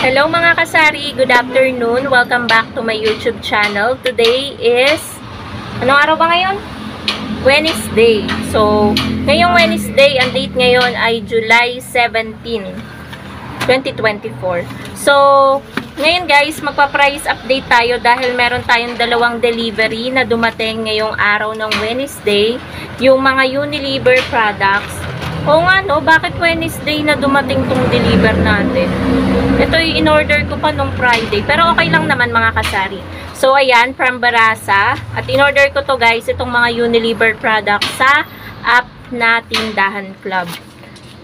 Hello mga kasari, good afternoon. Welcome back to my YouTube channel. Today is, anong araw ba ngayon? Wednesday. So, ngayong Wednesday, ang date ngayon ay July 17, 2024. So, ngayon guys, magpa-price update tayo dahil meron tayong dalawang delivery na dumating ngayong araw ng Wednesday. Yung mga Unilever products. Oo nga no, bakit Wednesday na dumating tong deliver natin? Ito yung in-order ko pa nung Friday. Pero okay lang naman mga kasari. So ayan, from Barasa. At in-order ko to guys, itong mga Unilever products sa app na Tindahan Club.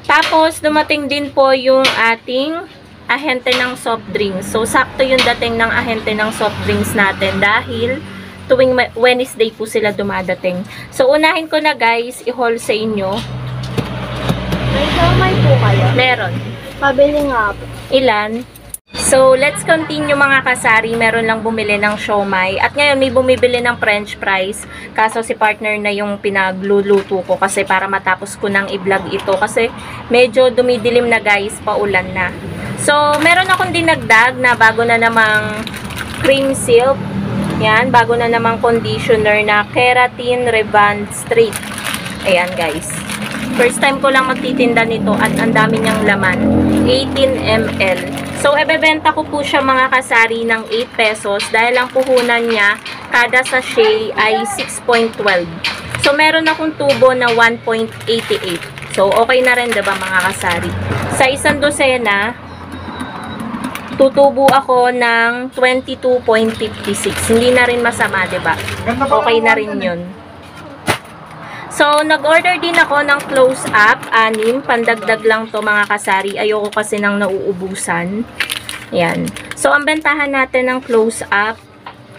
Tapos dumating din po yung ating ahente ng soft drinks. So sakto yung dating ng ahente ng soft drinks natin dahil tuwing Wednesday po sila dumadating. So unahin ko na guys, i-haul sa inyo. May po kayo? Meron. Pabili nga po. Ilan? So, let's continue mga kasari. Meron lang bumili ng siomai. At ngayon, may bumibili ng french fries. Kaso si partner na yung pinagluluto ko kasi para matapos ko nang i-vlog ito. Kasi medyo dumidilim na guys, paulan na. So, meron akong dinagdag na bago na namang cream silk. Yan, bago na namang conditioner na Keratin Revand Straight. Ayan guys. First time ko lang magtitinda nito at ang dami niyang laman. 18 ml. So, ebebenta ko po siya mga kasari ng 8 pesos dahil ang puhunan niya, kada sachet ay 6.12. So, meron akong tubo na 1.88. So, okay na rin diba mga kasari? Sa isang dosena, tutubo ako ng 22.56. Hindi na rin masama diba? Okay na rin yun. So, nag-order din ako ng close-up, 6, pandagdag lang to mga kasari. Ayoko kasi nang nauubusan. Yan. So, ang bentahan natin ng close-up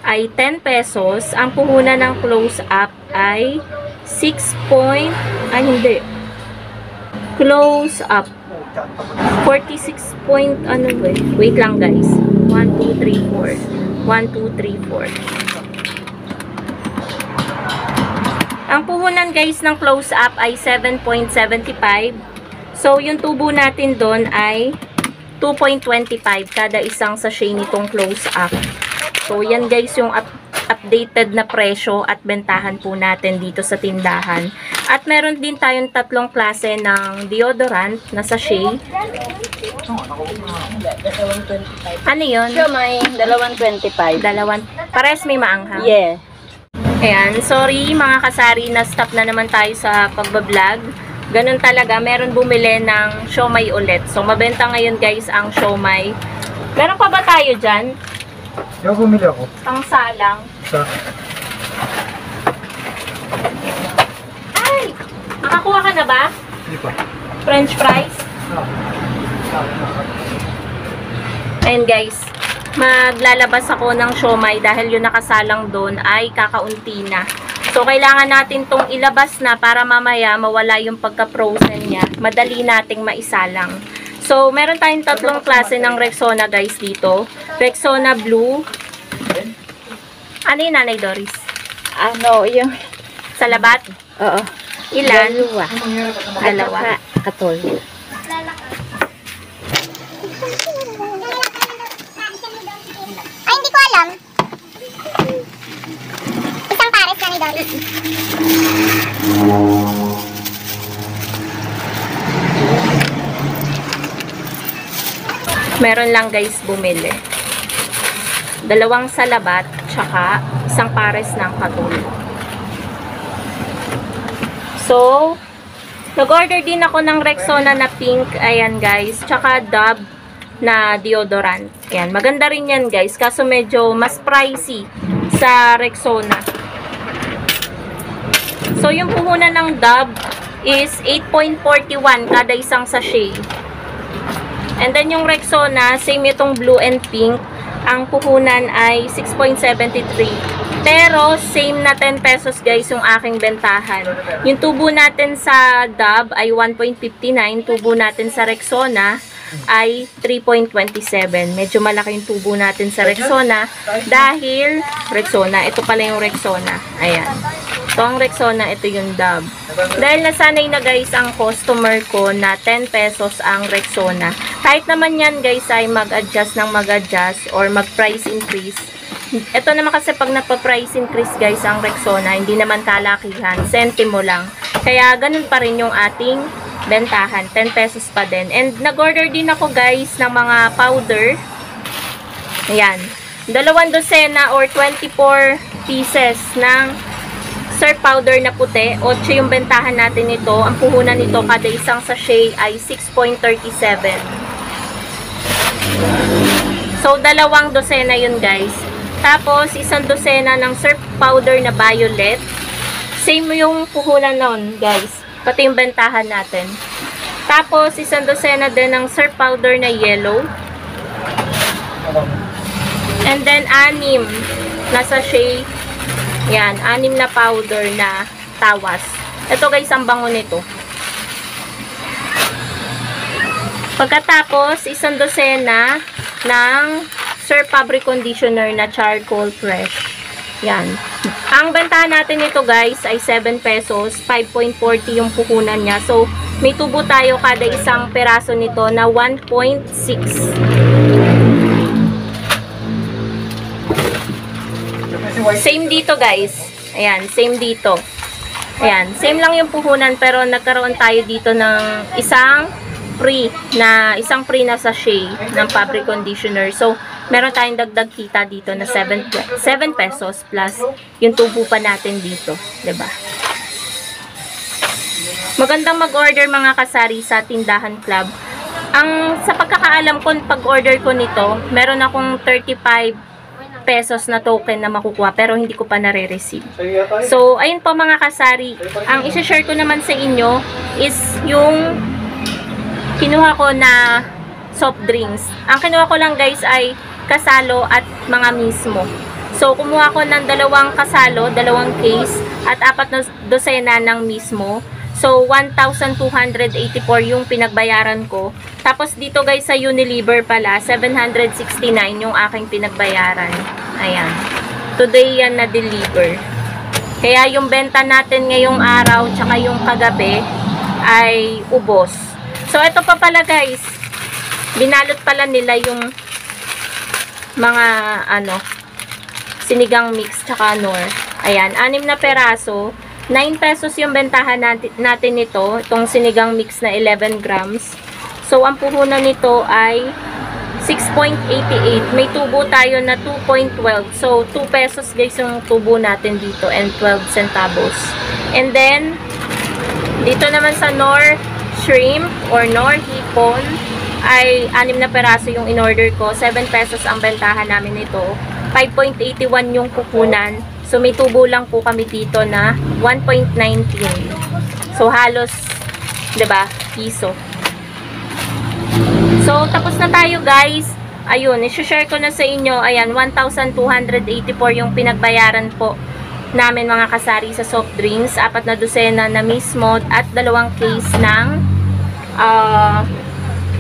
ay 10 pesos. Ang puhunan ng close-up ay 6 point, hindi. Close-up. 46 point, ano ba? Wait lang guys. 1, 2, 3, 4. 1, 2, 3, 4. Ang puhunan guys ng close-up ay 7.75. So, yung tubo natin doon ay 2.25 kada isang sachet nitong close-up. So, yan guys yung updated na presyo at bentahan po natin dito sa tindahan. At meron din tayong tatlong klase ng deodorant na sachet. Ano yun? Siomai, 2.25. Pares may maanghang? Yeah. Ayan, sorry mga kasari, na-stop na naman tayo sa pagbablog. Ganun talaga, meron bumili ng siomai ulit. So, mabenta ngayon guys ang siomai. Meron pa ba tayo dyan? Yung bumili ako. Pang salang. Sa? Ay! Nakakuha ka na ba? Hindi pa. French fries? Ayan guys. Maglalabas ako ng siomai dahil yung nakasalang doon ay kakaunti na. So, kailangan natin tong ilabas na para mamaya mawala yung pagka-frozen niya. Madali nating maisalang. So, meron tayong tatlong klase ng Rexona guys dito. Rexona Blue. Ano yung Nanay Doris? Ano, yung... Sa labat? Oo. Ilan? Dalawa. Katol. Ay, hindi ko alam. Isang pares na ni Doris. Meron lang guys bumili. Dalawang salabat, tsaka isang pares ng katul. So, nag-order din ako ng Rexona na pink. Ayan guys. Tsaka Dove na deodorant. Ayan. Maganda rin yan guys. Kaso medyo mas pricey sa Rexona. So, yung puhunan ng Dove is 8.41 kada isang sachet. And then yung Rexona, same itong blue and pink. Ang puhunan ay 6.73. Pero, same na 10 pesos guys yung aking bentahan. Yung tubo natin sa Dove ay 1.59. Tubo natin sa Rexona ay 3.27. Medyo malaki yung tubo natin sa Rexona dahil Rexona, ito pala yung Rexona. Ayan. So, ang Rexona, ito yung Dove. Dahil nasanay na guys ang customer ko na 10 pesos ang Rexona. Kahit naman yan guys ay mag-adjust ng mag-adjust or mag-price increase. Ito naman kasi pag nagpa-price increase guys ang Rexona, hindi naman kalakihan, sentimo lang. Kaya ganun pa rin yung ating bentahan, 10 pesos pa din. And nag-order din ako guys ng mga powder. Ayan. 2 dosena or 24 pieces ng surf powder na puti. 8 yung bentahan natin nito. Ang puhunan nito kada isang sachet ay 6.37. So, 2 dosena yun guys. Tapos, 1 dosena ng surf powder na violet. Same yung puhunan nun guys. Pati yung bentahan natin. Tapos, 1 dosena din ng surf powder na yellow. And then, 6 na sachet. Yan, 6 na powder na tawas. Ito guys, ang bango nito. Pagkatapos, 1 dosena ng Surf Fabric Conditioner na charcoal fresh. Yan. Ang bentahan natin nito guys ay 7 pesos. 5.40 yung puhunan niya. So, may tubo tayo kada isang peraso nito na 1.6. Same dito guys. Ayan, same dito. Ayan, same lang yung puhunan pero nagkaroon tayo dito ng isang free na sachet ng fabric conditioner. So, meron tayong dagdag kita dito na 7 pesos plus yung tubo pa natin dito, 'di ba? Magandang mag-order mga kasari sa Tindahan Club. Sa pagkakaalam ko, pag-order ko nito, meron akong 35 pesos na token na makukuha pero hindi ko pa nare-receive. So, ayun po mga kasari. Ang i-share ko naman sa inyo is yung kinuha ko na soft drinks. Ang kinuha ko lang guys ay kasalo at mga mismo. So, kumuha ko ng 2 kasalo, 2 case, at 4 na dosena ng mismo. So, 1,284 yung pinagbayaran ko. Tapos, dito guys sa Unilever pala, 769 yung aking pinagbayaran. Ayan. Today yan na-deliver. Kaya yung benta natin ngayong araw, tsaka yung kagabi, ay ubos. So, ito pa pala guys. Binalot pala nila yung mga sinigang mix tsaka nor. Ayan, 6 na peraso. 9 pesos yung bentahan natin nito. Itong sinigang mix na 11 grams. So, ang puhunan nito ay 6.88. May tubo tayo na 2.12. So, 2 pesos guys yung tubo natin dito and 12 centavos. And then, dito naman sa nor shrimp or nor hipon, ay 6 na peraso yung in-order ko. 7 pesos ang bentahan namin nito. 5.81 yung kukunan. So, may tubo lang po kami dito na 1.19. So, halos, 'di ba, piso. So, tapos na tayo guys. Ayun, i-share ko na sa inyo. Ayan, 1,284 yung pinagbayaran po namin mga kasari sa soft drinks. 4 na dosena na mismo at 2 case ng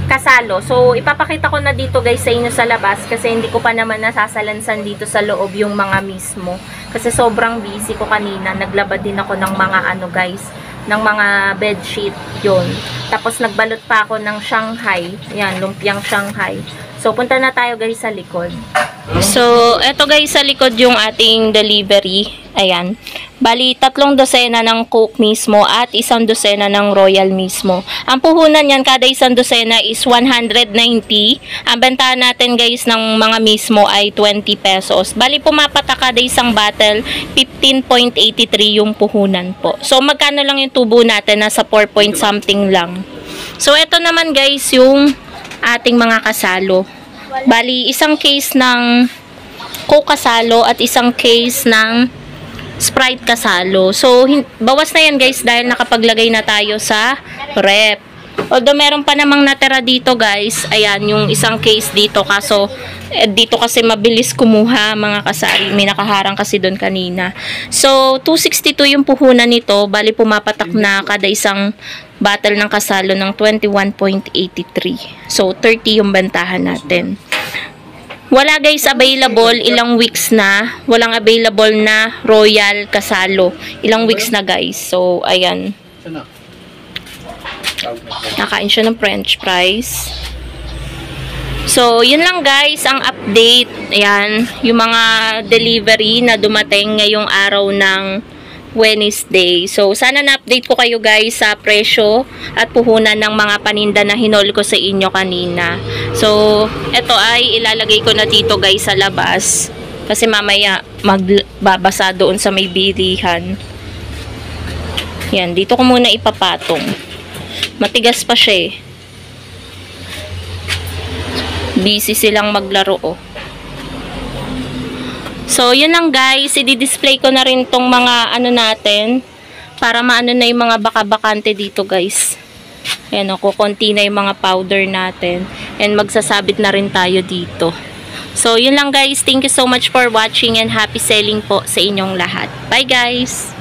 kasalo. So, ipapakita ko na dito guys sa inyo sa labas kasi hindi ko pa naman nasasalansan dito sa loob yung mga mismo. Kasi sobrang busy ko kanina. Naglabad din ako ng mga guys, ng mga bedsheet yun. Tapos nagbalot pa ako ng Shanghai. Yan, lumpiang Shanghai. So, punta na tayo guys sa likod. So, eto guys sa likod yung ating delivery. Ayan. Bali, 3 dosena ng Coke mismo at 1 dosena ng Royal mismo. Ang puhunan yan, kada 1 dosena is 190. Ang bentahan natin guys ng mga mismo ay 20 pesos. Bali, pumapata kada isang bottle, 15.83 yung puhunan po. So, magkano lang yung tubo natin? Nasa 4 point something lang. So, eto naman guys yung ating mga kasalo. Bali, 1 case ng Coke kasalo at 1 case ng Sprite kasalo. So, bawas na yan guys dahil nakapaglagay na tayo sa rep. Although meron pa namang natira dito guys. Ayan, yung 1 case dito. Kaso, dito kasi mabilis kumuha mga kasari. May nakaharang kasi doon kanina. So, 262 yung puhunan nito. Bali, pumapatak na kada isang bottle ng Kasalo ng 21.83. So, 30 yung bentahan natin. Wala guys available, ilang weeks na. Walang available na Royal Kasalo. Ilang weeks na guys. So, ayan. Nakain siya ng french fries. So, yun lang guys, ang update. Ayan, yung mga delivery na dumating ngayong araw ng Wednesday. So, sana na-update ko kayo guys sa presyo at puhunan ng mga paninda na hinol ko sa inyo kanina. So, ito ay ilalagay ko na dito guys sa labas. Kasi mamaya magbabasa doon sa may bilihan. Yan, dito ko muna ipapatong. Matigas pa siya eh. Busy silang maglaro oh. So, yun lang guys. I-display ko na rin tong mga ano natin. Para maano na yung mga baka-bakante dito guys. Ayan o, kukunti na yung mga powder natin. And magsasabit na rin tayo dito. So, yun lang guys. Thank you so much for watching and happy selling po sa inyong lahat. Bye guys!